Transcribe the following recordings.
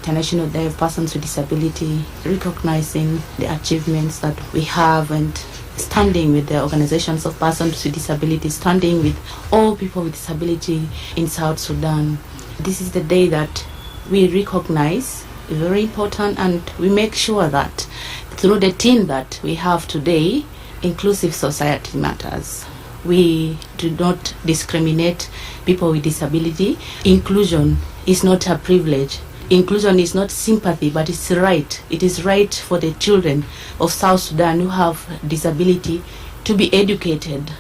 International Day of Persons with Disability, recognizing the achievements that we have and standing with the organizations of persons with disability, standing with all people with disability in South Sudan. This is the day that we recognize, very important, and we make sure that through the team that we have today, Inclusive Society Matters, we do not discriminate people with disability. Inclusion is not a privilege. Inclusion is not sympathy, but it's right. It is right for the children of South Sudan who have disability to be educated.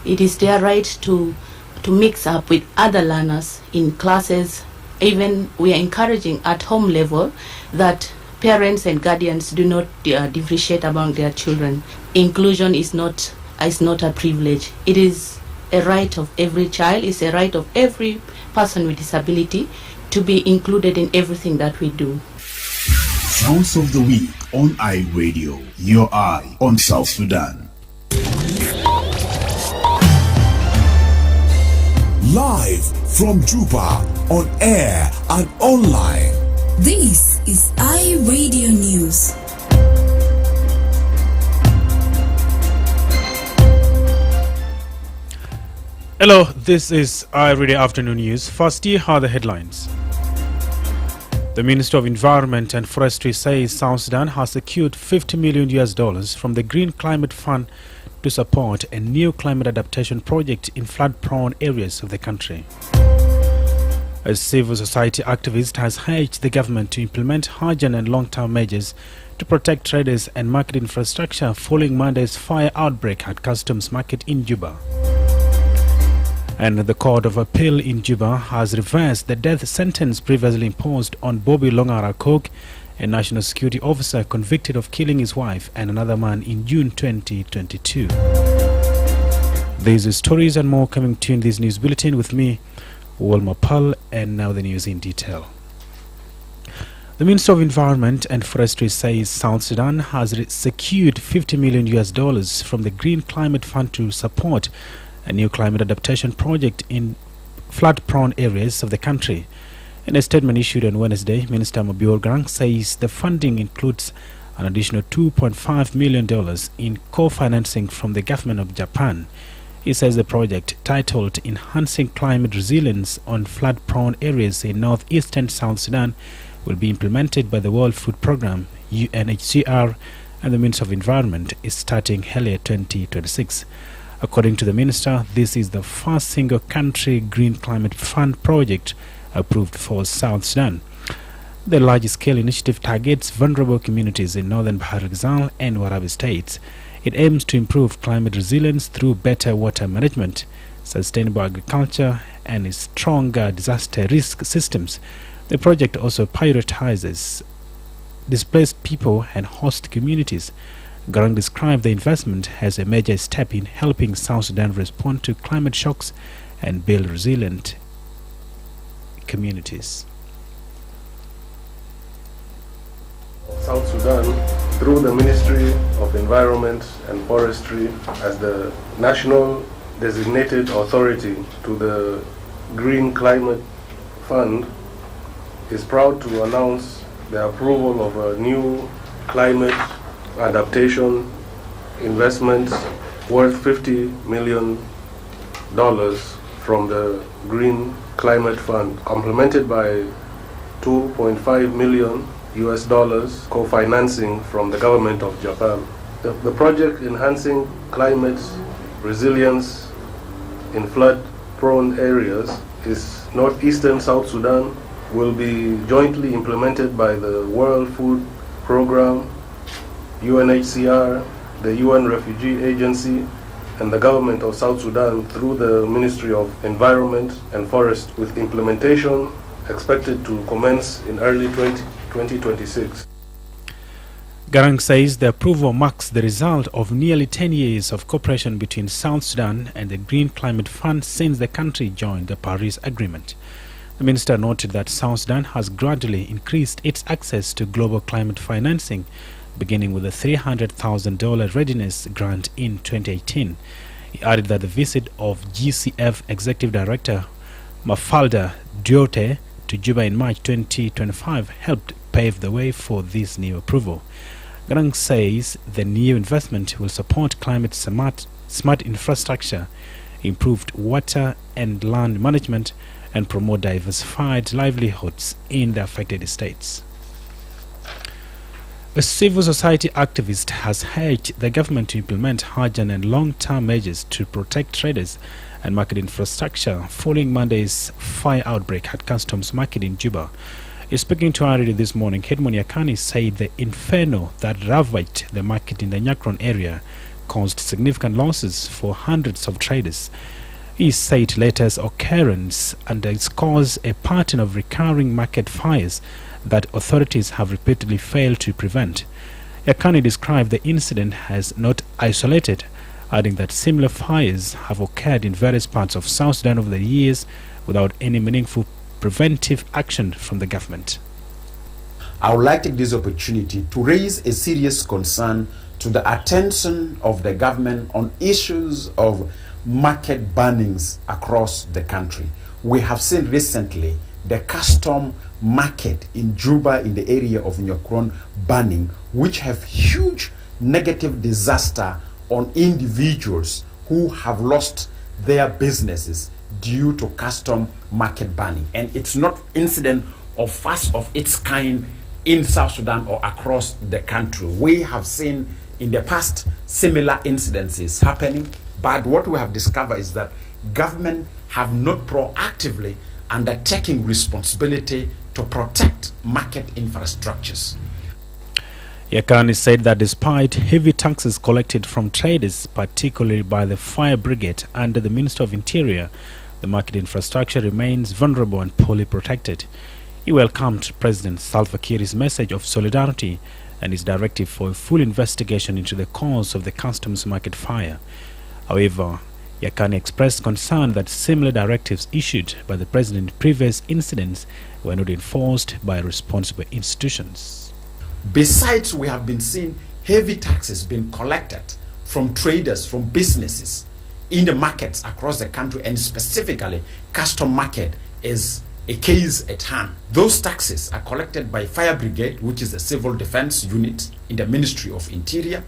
It is their right to mix up with other learners in classes. Even we are encouraging at home level that parents and guardians do not differentiate among their children. Inclusion is not a privilege. It is a right of every child. It's a right of every person with disability to be included in everything that we do. Sounds of the Week on iRadio, your eye on South Sudan. Live from Juba, on air and online. This is iRadio News. Hello, this is iRadio Afternoon News. First, here are the headlines. The Minister of Environment and Forestry says South Sudan has secured $50 million from the Green Climate Fund to support a new climate adaptation project in flood-prone areas of the country. A civil society activist has urged the government to implement urgent and long-term measures to protect traders and market infrastructure following Monday's fire outbreak at Customs Market in Juba. And the Court of Appeal in Juba has reversed the death sentence previously imposed on Bobby Longara Cook, a national security officer convicted of killing his wife and another man in June 2022. These stories and more coming to you in this news bulletin with me, Wol Mapal, and now the news in detail. The Minister of Environment and Forestry says South Sudan has secured $50 million from the Green Climate Fund to support a new climate adaptation project in flood-prone areas of the country. In a statement issued on Wednesday, Minister Mabior Garang says the funding includes an additional $2.5 million in co-financing from the government of Japan. He says the project, titled Enhancing Climate Resilience on Flood-Prone Areas in Northeastern South Sudan, will be implemented by the World Food Programme, UNHCR, and the Ministry of Environment is starting early 2026. According to the minister, this is the first single-country Green Climate Fund project approved for South Sudan. The large-scale initiative targets vulnerable communities in northern Bahar Ghazal and Warabi states. It aims to improve climate resilience through better water management, sustainable agriculture, and stronger disaster risk systems. The project also prioritizes displaced people and host communities. Garang described the investment as a major step in helping South Sudan respond to climate shocks and build resilient communities. South Sudan, through the Ministry of Environment and Forestry as the national designated authority to the Green Climate Fund, is proud to announce the approval of a new climate adaptation investment worth $50 million from the Green Climate Fund, complemented by $2.5 million co-financing from the government of Japan. The project enhancing climate resilience in flood-prone areas is northeastern South Sudan, will be jointly implemented by the World Food Programme, UNHCR, the UN Refugee Agency, and the government of South Sudan through the Ministry of Environment and Forest, with implementation expected to commence in early 2026. Garang says the approval marks the result of nearly 10 years of cooperation between South Sudan and the Green Climate Fund since the country joined the Paris Agreement. The minister noted that South Sudan has gradually increased its access to global climate financing, beginning with a $300,000 readiness grant in 2018. He added that the visit of GCF Executive Director Mafalda Diote to Juba in March 2025 helped pave the way for this new approval. Garang says the new investment will support climate smart infrastructure, improved water and land management, and promote diversified livelihoods in the affected estates. A civil society activist has urged the government to implement urgent and long-term measures to protect traders and market infrastructure following Monday's fire outbreak at Customs Market in Juba. Speaking to our radio this morning, Hedmon Yakani said the inferno that ravaged the market in the Nyakron area caused significant losses for hundreds of traders. He said latest occurrence underscores a pattern of recurring market fires that authorities have repeatedly failed to prevent. Yakani described the incident as not isolated, adding that similar fires have occurred in various parts of South Sudan over the years without any meaningful preventive action from the government. I would like to take this opportunity to raise a serious concern to the attention of the government on issues of market burnings across the country. We have seen recently the custom market in Juba in the area of Nyakron burning, which have huge negative disaster on individuals who have lost their businesses due to custom market burning. And it's not incident of first of its kind in South Sudan or across the country. We have seen in the past similar incidences happening, but what we have discovered is that government have not proactively undertaking responsibility to protect market infrastructures. Yakani said that despite heavy taxes collected from traders, particularly by the fire brigade under the Minister of Interior, the market infrastructure remains vulnerable and poorly protected. He welcomed President Salva Kiir's message of solidarity and his directive for a full investigation into the cause of the customs market fire. However, Yakani expressed concern that similar directives issued by the president in previous incidents were not enforced by responsible institutions. Besides, we have been seeing heavy taxes being collected from traders, from businesses in the markets across the country, and specifically custom market is a case at hand. Those taxes are collected by Fire Brigade, which is the civil defense unit in the Ministry of Interior.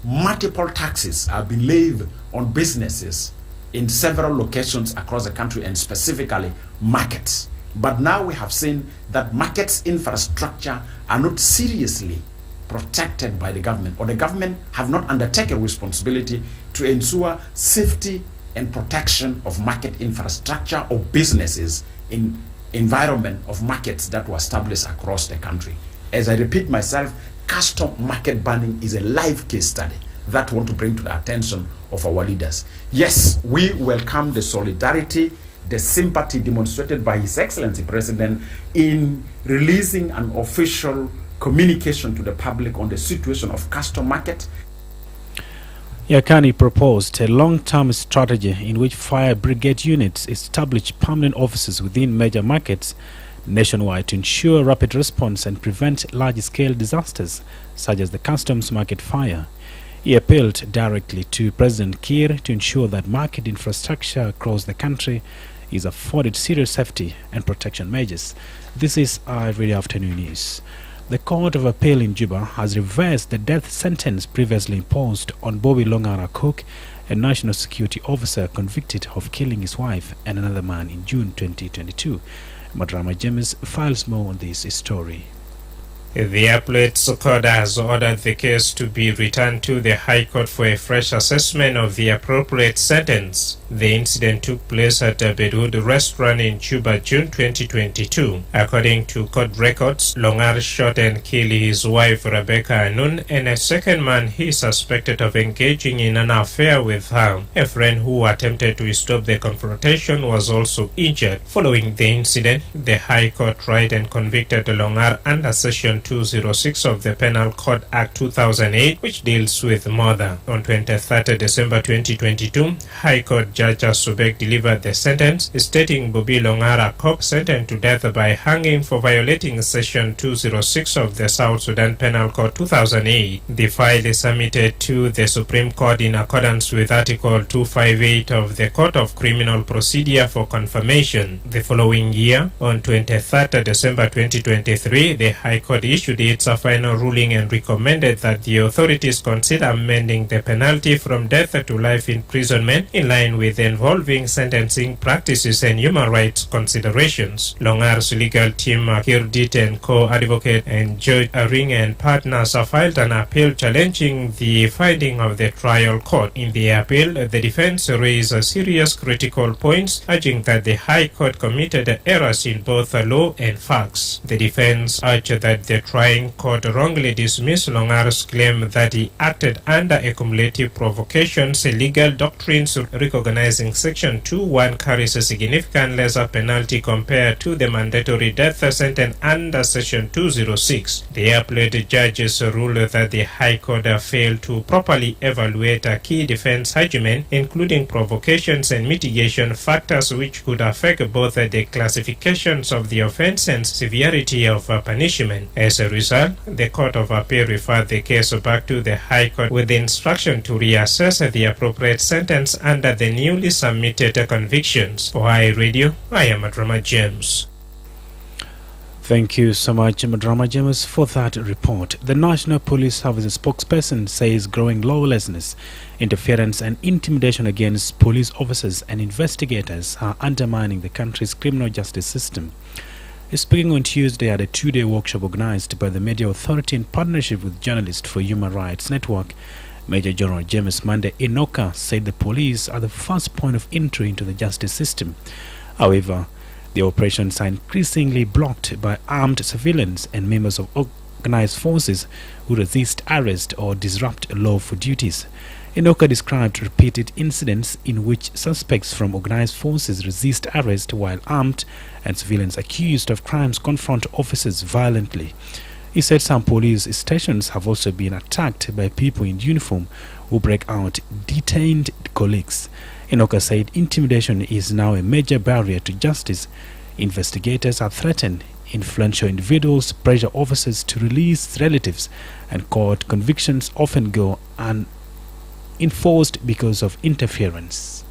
Multiple taxes have been laid on businesses in several locations across the country, and specifically markets. But now we have seen that markets infrastructure are not seriously protected by the government, or the government have not undertaken responsibility to ensure safety and protection of market infrastructure or businesses in environment of markets that were established across the country. As I repeat myself, custom market burning is a live case study that we want to bring to the attention of our leaders. Yes, we welcome the solidarity, the sympathy demonstrated by His Excellency President in releasing an official communication to the public on the situation of custom market. Yakani proposed a long-term strategy in which fire brigade units establish permanent offices within major markets nationwide to ensure rapid response and prevent large-scale disasters such as the customs market fire. He appealed directly to President Kiir to ensure that market infrastructure across the country is afforded serious safety and protection measures. This is our Radio Afternoon News. The Court of Appeal in Juba has reversed the death sentence previously imposed on Bobby Longara Cook, a national security officer convicted of killing his wife and another man in June 2022. Madrama James files more on this story. The appellate court has ordered the case to be returned to the High Court for a fresh assessment of the appropriate sentence. The incident took place at a Bedwood restaurant in Juba, June 2022. According to court records, Longar shot and killed his wife Rebecca Anun and a second man he suspected of engaging in an affair with her. A friend who attempted to stop the confrontation was also injured. Following the incident, the High Court tried and convicted Longar under Session Section 206 of the Penal Code Act 2008, which deals with murder. On 23rd December 2022, High Court Judge Subek delivered the sentence, stating Bobby Longara Kop sentenced to death by hanging for violating Section 206 of the South Sudan Penal Code 2008. The file is submitted to the Supreme Court in accordance with Article 258 of the Code of Criminal Procedure for confirmation. The following year, on 23rd December 2023, the High Court issued its final ruling and recommended that the authorities consider amending the penalty from death to life imprisonment in line with evolving sentencing practices and human rights considerations. Longar's legal team, Kirdit and co-advocate and Judge Aring and partners, filed an appeal challenging the finding of the trial court. In the appeal, the defense raised serious critical points, urging that the High Court committed errors in both law and facts. The defense urged that the trying court wrongly dismissed Longar's claim that he acted under a cumulative provocations. Legal doctrines recognizing Section 2.1 carries a significant lesser penalty compared to the mandatory death sentence under Section 206. The appellate judges ruled that the High Court failed to properly evaluate a key defense argument, including provocations and mitigation factors which could affect both the classifications of the offense and severity of punishment. As a result, the Court of Appeal referred the case back to the High Court with the instruction to reassess the appropriate sentence under the newly submitted convictions. For iRadio, I am Adrama James. Thank you so much, Madrama James, for that report. The National Police Service spokesperson says growing lawlessness, interference and intimidation against police officers and investigators are undermining the country's criminal justice system. Speaking on Tuesday at a two-day workshop organized by the Media Authority in partnership with Journalists for Human Rights Network, Major General James Mande Enoka said the police are the first point of entry into the justice system. However, the operations are increasingly blocked by armed civilians and members of organized forces who resist arrest or disrupt lawful duties. Enoka described repeated incidents in which suspects from organized forces resist arrest while armed and civilians accused of crimes confront officers violently. He said some police stations have also been attacked by people in uniform who break out detained colleagues. Enoka said intimidation is now a major barrier to justice. Investigators are threatened. Influential individuals pressure officers to release relatives, and court convictions often go unenforced because of interference.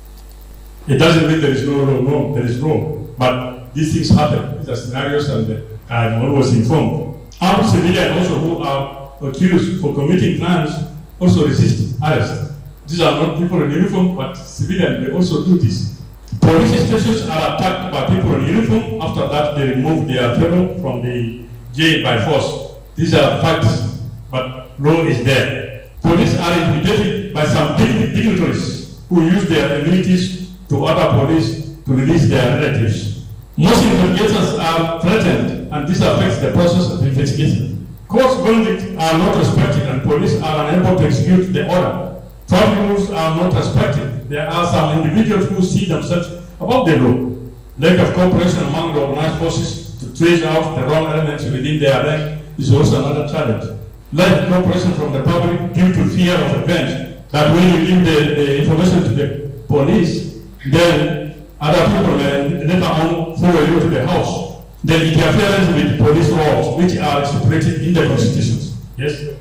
It doesn't mean there is no law. No, there is law. But these things happen. These are scenarios, and I'm always informed. Armed civilians also who are accused for committing crimes also resist arrest. These are not people in uniform, but civilians, they also do this. Police stations are attacked by people in uniform. After that, they remove their fellow from the jail by force. These are facts, but law is there. Police are intimidated by some dignitaries who use their immunities to order police to release their relatives. Most investigators are threatened, and this affects the process of investigation. Courts verdicts are not respected, and police are unable to execute the order. Traffic rules are not respected. There are some individuals who see themselves above the law. Lack of cooperation among the organized forces to trace out the wrong elements within their rank is also another challenge. Lack of cooperation from the public due to fear of revenge, that when you give the information to the police, then other people may later on follow you to the house. The interference with police laws, which are stipulated in the constitutions. Yes.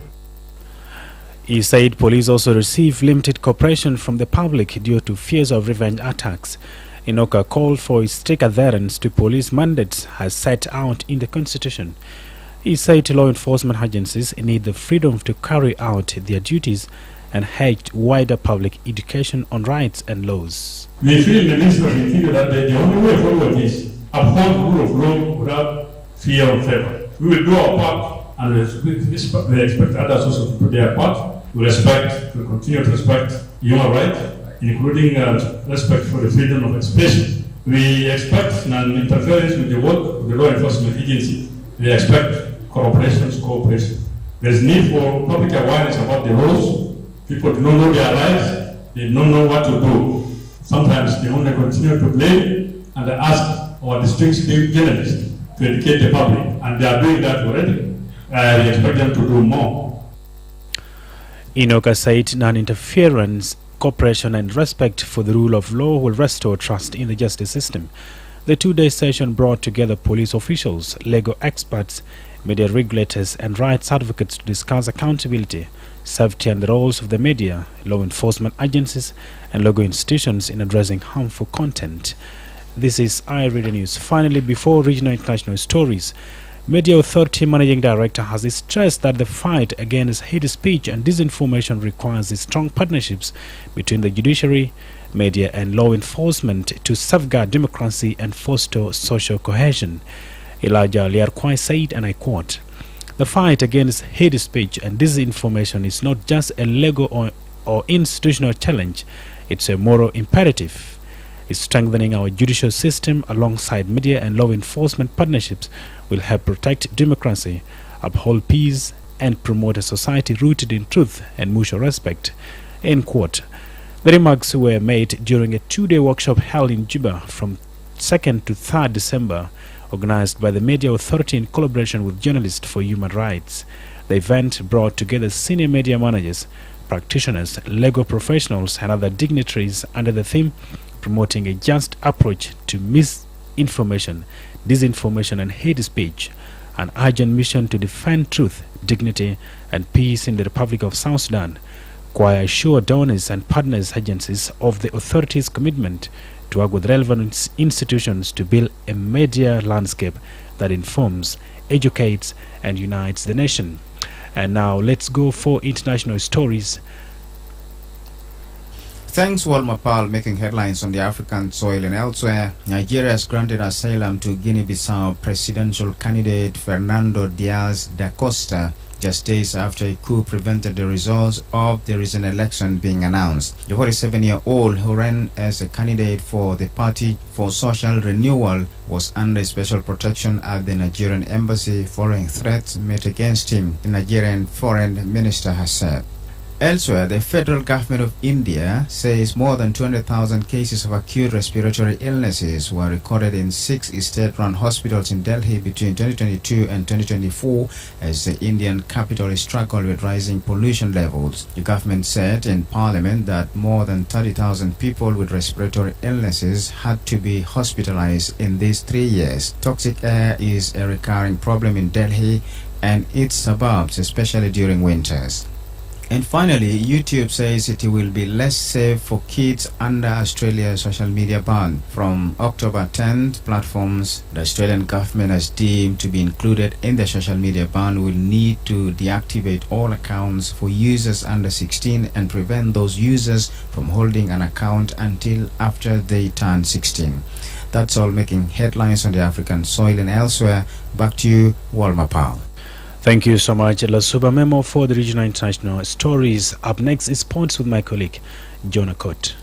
He said police also receive limited cooperation from the public due to fears of revenge attacks. Enoka called for strict adherence to police mandates as set out in the Constitution. He said law enforcement agencies need the freedom to carry out their duties and urged wider public education on rights and laws. We feel the Minister of Interior that the only way forward is uphold the rule of law without fear or favor. We will do our part, and we expect others also to do their part. We continue to respect human rights, including respect for the freedom of expression. We expect non-interference with the work of the law enforcement agency. We expect cooperation. There is need for public awareness about the laws. People do not know their rights. They don't know what to do. Sometimes they only continue to blame and ask our distinguished journalists to educate the public, and they are doing that already. we expect them to do more. Inoka said non-interference, cooperation and respect for the rule of law will restore trust in the justice system. The two-day session brought together police officials, legal experts, media regulators and rights advocates to discuss accountability, safety and the roles of the media, law enforcement agencies and local institutions in addressing harmful content. This is iReader News. Finally, before regional international stories, Media Authority Managing Director has stressed that the fight against hate speech and disinformation requires strong partnerships between the judiciary, media and law enforcement to safeguard democracy and foster social cohesion. Elijah Liarkwai said, and I quote, "The fight against hate speech and disinformation is not just a legal or institutional challenge, it's a moral imperative. Strengthening our judicial system alongside media and law enforcement partnerships will help protect democracy, uphold peace, and promote a society rooted in truth and mutual respect." End quote. The remarks were made during a two-day workshop held in Juba from 2nd to 3rd December, organized by the Media Authority in collaboration with Journalists for Human Rights. The event brought together senior media managers, practitioners, legal professionals, and other dignitaries under the theme promoting a just approach to misinformation, disinformation, and hate speech, an urgent mission to defend truth, dignity, and peace in the Republic of South Sudan. Choir assured donors and partners agencies of the authority's commitment to work with relevant institutions to build a media landscape that informs, educates, and unites the nation. And now let's go for international stories. Thanks, Wol Mapal, making headlines on the African soil and elsewhere. Nigeria has granted asylum to Guinea-Bissau presidential candidate Fernando Diaz da Costa just days after a coup prevented the results of the recent election being announced. The 47-year-old who ran as a candidate for the Party for Social Renewal was under special protection at the Nigerian embassy following threats made against him, the Nigerian foreign minister has said. Elsewhere, the federal government of India says more than 200,000 cases of acute respiratory illnesses were recorded in 6 state-run hospitals in Delhi between 2022 and 2024 as the Indian capital struggled with rising pollution levels. The government said in Parliament that more than 30,000 people with respiratory illnesses had to be hospitalized in these 3 years. Toxic air is a recurring problem in Delhi and its suburbs, especially during winters. And finally, YouTube says it will be less safe for kids under Australia's social media ban. From October 10th, platforms the Australian government has deemed to be included in the social media ban will need to deactivate all accounts for users under 16 and prevent those users from holding an account until after they turn 16. That's all making headlines on the African soil and elsewhere. Back to you, Wol Mapal. Thank you so much, Lasuba Memo, for the regional international stories. Up next is sports with my colleague, Jonah Cote.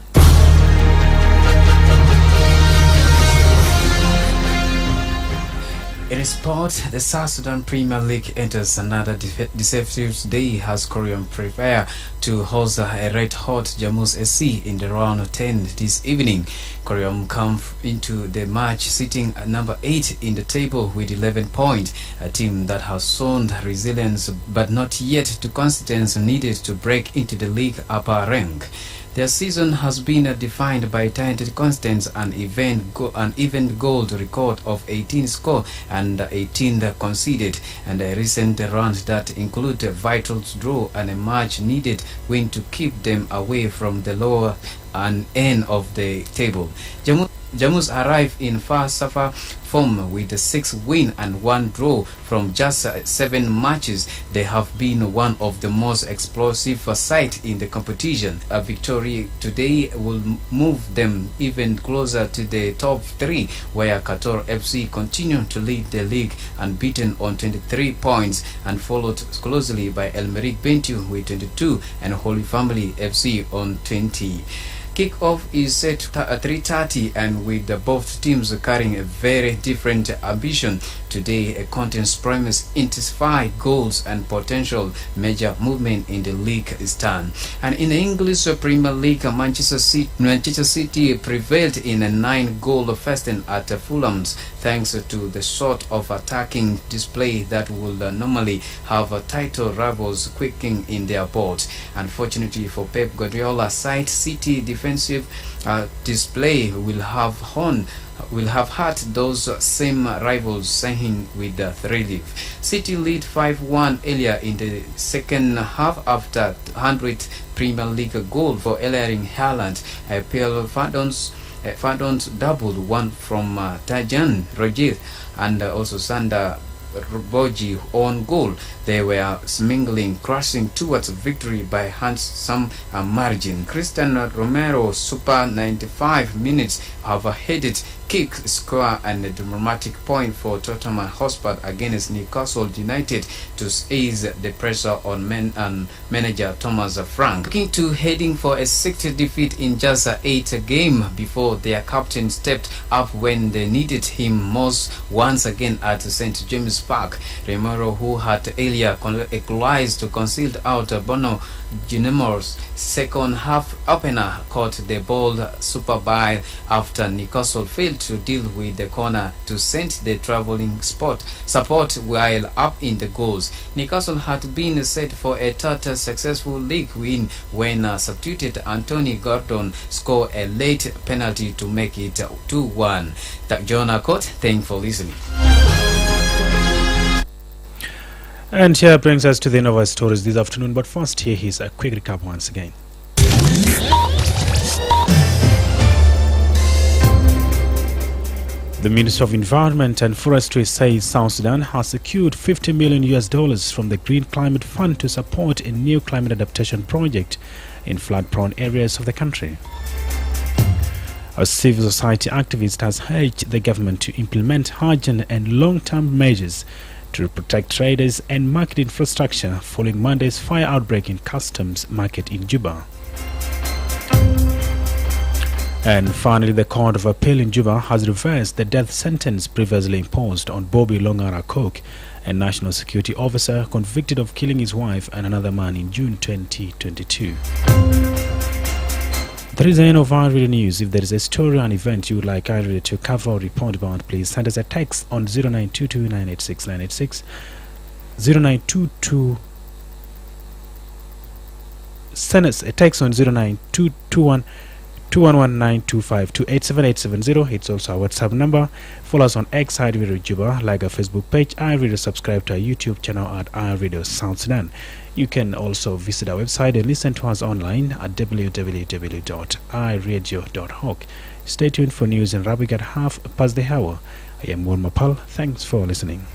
In sport, the South Sudan Premier League enters another decisive day as Korean prepare to host a red-hot Jamus SC in the round of 10 this evening. Korean come into the match sitting at number 8 in the table with 11 points, a team that has shown resilience but not yet the consistency needed to break into the league upper rank. Their season has been defined by talented constants and even goal record of 18 score and 18 conceded, and a recent run that include a vital draw and a much needed win to keep them away from the lower end of the table. Jamus arrived in far-safer form with a 6 win and 1 draw from just 7 matches. They have been one of the most explosive sides in the competition. A victory today will move them even closer to the top 3, where Qatar FC continue to lead the league unbeaten on 23 points and followed closely by El Merreikh Bentiu with 22 and Holy Family FC on 20. Kick-off is set at 3:30, and with both teams carrying a very different ambition. Today, a contest promise intensify goals and potential major movement in the league stand. And in the English Premier League, Manchester City prevailed in a 9-goal feasting at Fulham's, thanks to the sort of attacking display that would normally have title rivals quaking in their boat. Unfortunately for Pep Guardiola's side, City defensive display will have hurt those same rivals, saying with relief. City lead 5-1 earlier in the second half after 100th Premier League goal for Erling Haaland. PL Fadon's doubled, one from Tajan Rajith and also Sander Boji on goal. They were smuggling, crashing towards victory by handsome margin. Cristiano Romero, super 95 minutes of a headed kick score and a dramatic point for Tottenham Hotspur against Newcastle United to ease the pressure on manager Thomas Frank. Looking to heading for a 6th defeat in just 8 games before their captain stepped up when they needed him most once again at St. James Park. Romero, who had earlier equalized to concealed out Bono Ginemo's second half opener, caught the ball super by after Newcastle failed to deal with the corner to send the travelling support while up in the goals. Newcastle had been set for a third successful league win when substituted Anthony Gordon scored a late penalty to make it 2-1. John Akot, thanks for listening. And here brings us to the end of our stories this afternoon, but first here is a quick recap once again. The Minister of Environment and Forestry says South Sudan has secured $50 million from the Green Climate Fund to support a new climate adaptation project in flood-prone areas of the country. A civil society activist has urged the government to implement urgent and long-term measures to protect traders and market infrastructure following Monday's fire outbreak in Customs Market in Juba. And finally, the Court of Appeal in Juba has reversed the death sentence previously imposed on Bobby Longara Cook, a national security officer convicted of killing his wife and another man in June 2022. That is the end of our radio news. If there is a story or an event you would like our radio to cover or report about, please send us a text on 0922986986, 0922. Send us a text on 092212119252 87870. It's also our WhatsApp number. Follow us on X iRadio Juba, like our Facebook page, iRadio, subscribe to our YouTube channel at iRadio South Sudan. You can also visit our website and listen to us online at www.iradio.org. Stay tuned for news in Arabic at 1/2 past the hour. I am Wol Mapal. Thanks for listening.